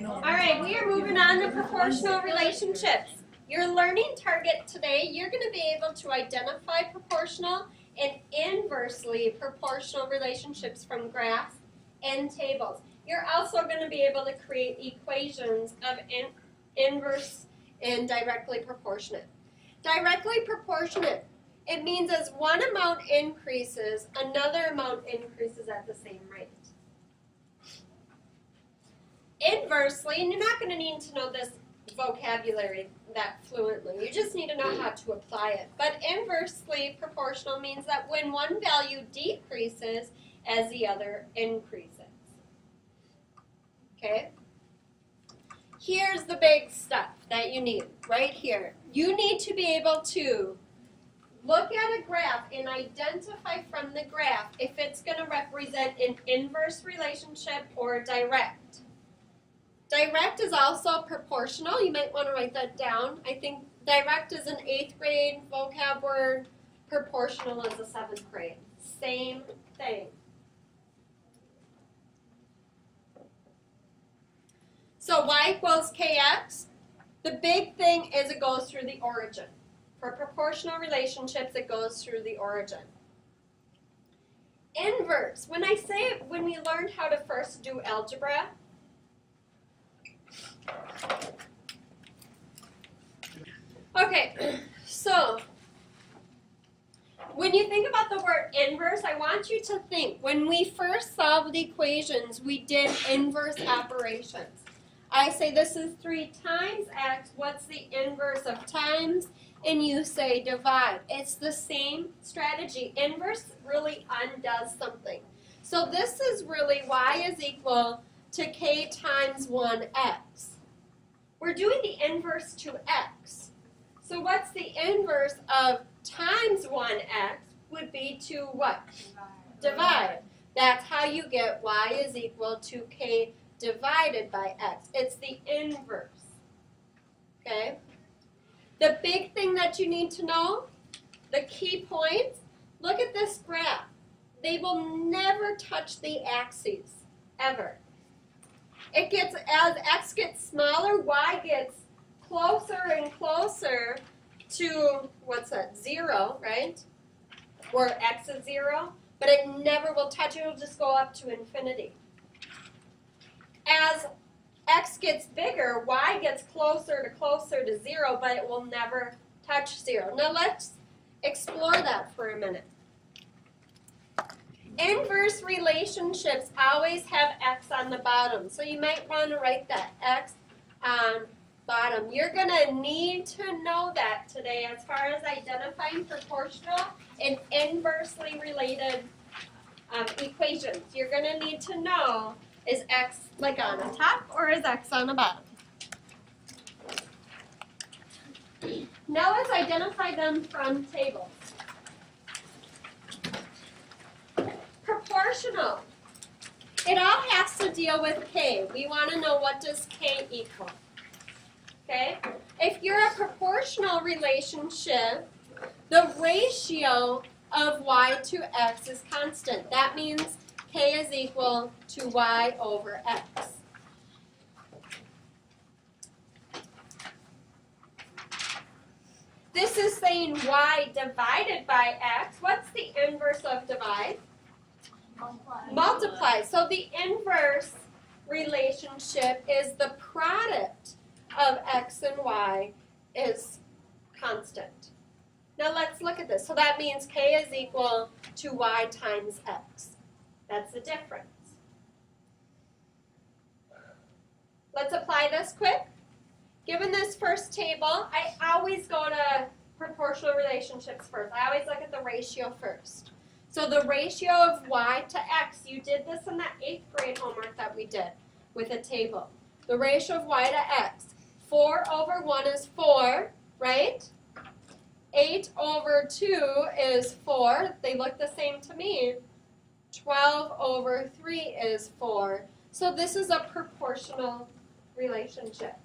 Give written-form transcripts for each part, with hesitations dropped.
All right, we are moving on to proportional relationships. Your learning target today, you're going to be able to identify proportional and inversely proportional relationships from graphs and tables. You're also going to be able to create equations of inverse and directly proportionate. Directly proportionate, it means as one amount increases, another amount increases at the same rate. Inversely, and you're not going to need to know this vocabulary that fluently, you just need to know how to apply it. But inversely proportional means that when one value decreases as the other increases. Okay? Here's the big stuff that you need right here. You need to be able to look at a graph and identify from the graph if it's going to represent an inverse relationship or direct. Direct is also proportional. You might want to write that down. I think direct is an 8th grade vocab word. Proportional is a 7th grade. Same thing. So y equals kx. The big thing is it goes through the origin. For proportional relationships, it goes through the origin. Inverse. When we learned how to first do algebra, okay, so when you think about the word inverse, I want you to think, when we first solved equations, we did inverse operations. I say this is 3 times x, what's the inverse of times? And you say divide. It's the same strategy. Inverse really undoes something. So this is really y is equal to k times 1x. We're doing the inverse to x. So what's the inverse of times 1x would be to what? Divide. That's how you get y is equal to k divided by x. It's the inverse. Okay? The big thing that you need to know, the key points, look at this graph. They will never touch the axes, ever. It gets, as x gets smaller, y gets closer and closer to, what's that, 0, right? Where x is 0, but it never will touch it, it'll just go up to infinity. As x gets bigger, y gets closer to 0, but it will never touch 0. Now let's explore that for a minute. Inverse relationships always have x on the bottom, so you might want to write that, x on bottom. You're going to need to know that today as far as identifying proportional and inversely related equations. You're going to need to know, is x like on the top or is x on the bottom? Now let's identify them from tables. Proportional. It all has to deal with k. We want to know, what does k equal? Okay? If you're a proportional relationship, the ratio of y to x is constant. That means k is equal to y over x. This is saying y divided by x. What's the inverse of divide? Multiply. So the inverse relationship is the product of x and y is constant. Now let's look at this. So that means k is equal to y times x. That's the difference. Let's apply this quick. Given this first table, I always go to proportional relationships first. I always look at the ratio first. So the ratio of y to x, you did this in that 8th grade homework that we did with a table. The ratio of y to x, 4 over 1 is 4, right? 8 over 2 is 4. They look the same to me. 12 over 3 is 4. So this is a proportional relationship.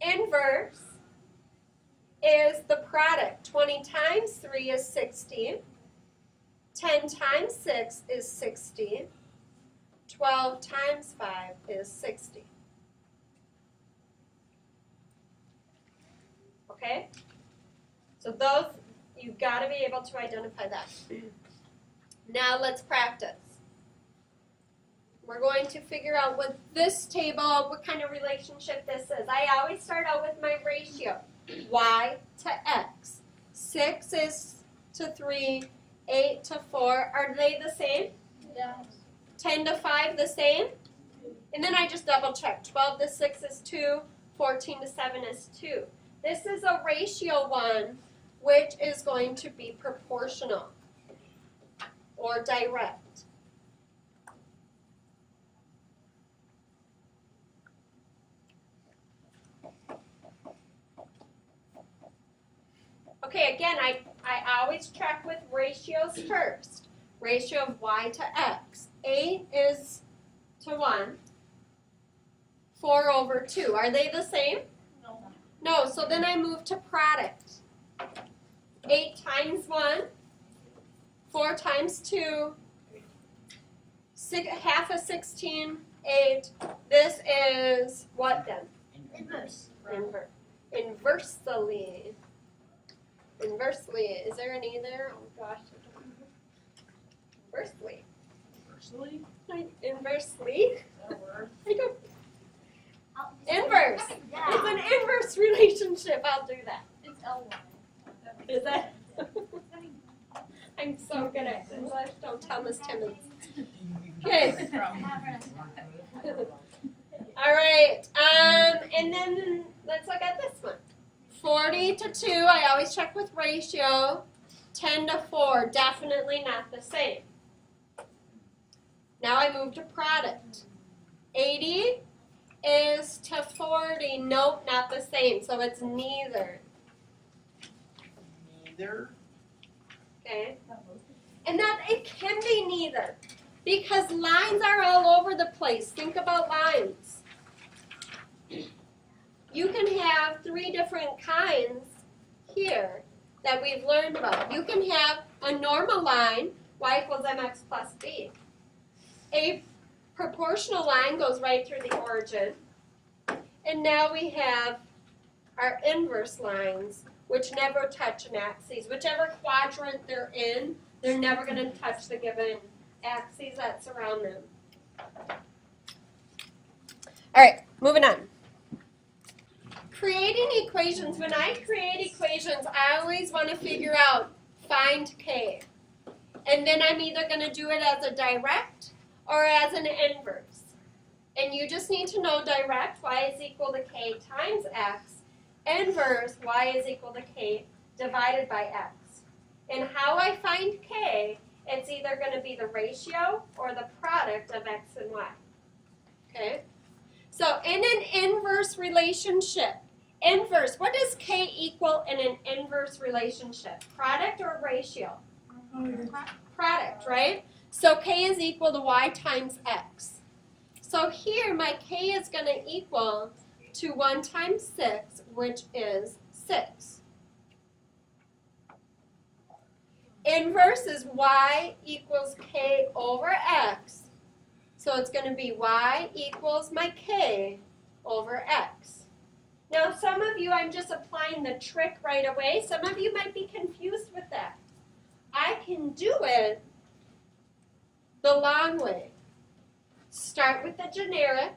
Inverse is the product. 20 times 3 is 60. 10 times 6 is 60. 12 times 5 is 60. Okay? So those, you've got to be able to identify that. Now let's practice. We're going to figure out what this table, what kind of relationship this is. I always start out with my ratio, y to x. 6 is to 3, 8 to 4. Are they the same? Yes. 10 to 5 the same? And then I just double check. 12 to 6 is 2, 14 to 7 is 2. This is a ratio one, which is going to be proportional or direct. Okay, again, I always check with ratios first. Ratio of y to x. 8 is to 1. 4 over 2. Are they the same? No. No, so then I move to product. 8 times 1, 4 times 2, half of 16, 8. This is what then? Inverse. Inversely. Inversely. Is there an E there? Oh gosh. Inversely. Inversely? Inversely? That word. I don't. Inverse. Yeah. It's an inverse relationship. I'll do that. It's L1. Is that? I'm so good at English. Don't tell Miss Timmons. Okay. All right. And then let's look at this one. 40 to 2. I always check with ratio. 10 to 4. Definitely not the same. Now I move to product. 80 is to 40. Nope, not the same. So it's neither. Neither. Okay. And that it can be neither. Because lines are all over the place. Think about lines. You can have 3 different kinds here that we've learned about. You can have a normal line, y equals mx plus b. A proportional line goes right through the origin. And now we have our inverse lines, which never touch an axis. Whichever quadrant they're in, they're never going to touch the given axes that surround them. All right, moving on. Creating equations. When I create equations, I always want to figure out, find k. And then I'm either going to do it as a direct or as an inverse. And you just need to know direct, y is equal to k times x. Inverse, y is equal to k divided by x. And how I find k, it's either going to be the ratio or the product of x and y. Okay? So in an inverse relationship, inverse, what does k equal in an inverse relationship? Product or ratio? Product, right? So k is equal to y times x. So here my k is going to equal to 1 times 6, which is 6. Inverse is y equals k over x. So it's going to be y equals my k over x. Now some of you, I'm just applying the trick right away. Some of you might be confused with that. I can do it the long way. Start with the generic.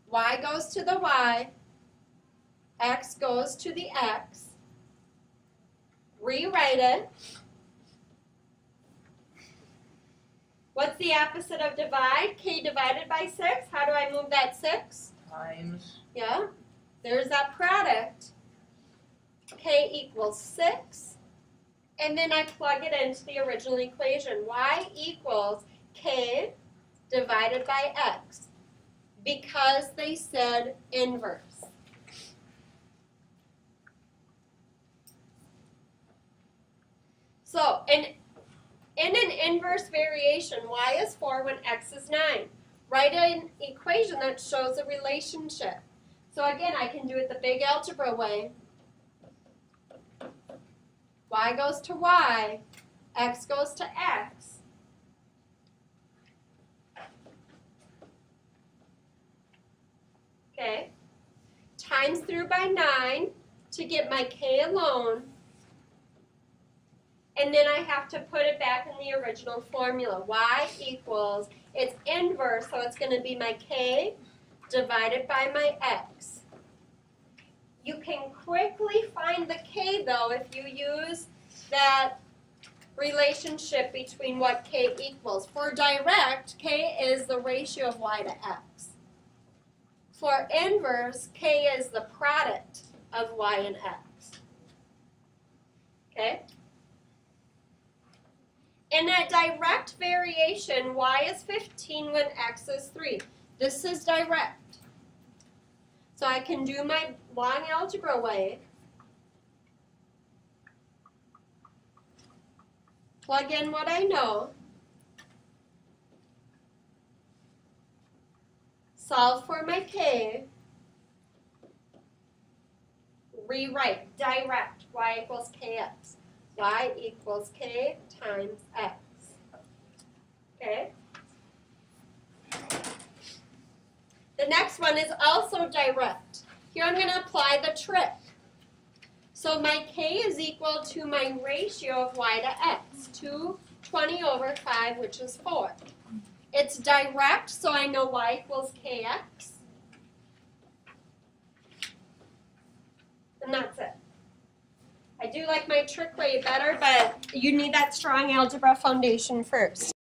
Y goes to the y. X goes to the x. Rewrite it. What's the opposite of divide? K divided by 6. How do I move that 6? Times. Yeah. There's that product. K equals 6. And then I plug it into the original equation. Y equals K divided by X. Because they said inverse. So, in an inverse variation, y is 4 when x is 9. Write an equation that shows a relationship. So again, I can do it the big algebra way. Y goes to y, x goes to x. times through by 9 to get my k alone. And then I have to put it back in the original formula. Y equals, it's inverse, so it's going to be my k divided by my x. You can quickly find the k, though, if you use that relationship between what k equals. For direct, k is the ratio of y to x. For inverse, k is the product of y and x. Okay? In a direct variation, y is 15 when x is 3. This is direct. So I can do my long algebra way. Plug in what I know. Solve for my k. Rewrite, direct, y equals kx. Y equals k times x. Okay? The next one is also direct. Here I'm going to apply the trick. So my k is equal to my ratio of y to x, 220 over 5, which is 4. It's direct, so I know y equals kx. And that's it. I do like my trick way better, but you need that strong algebra foundation first.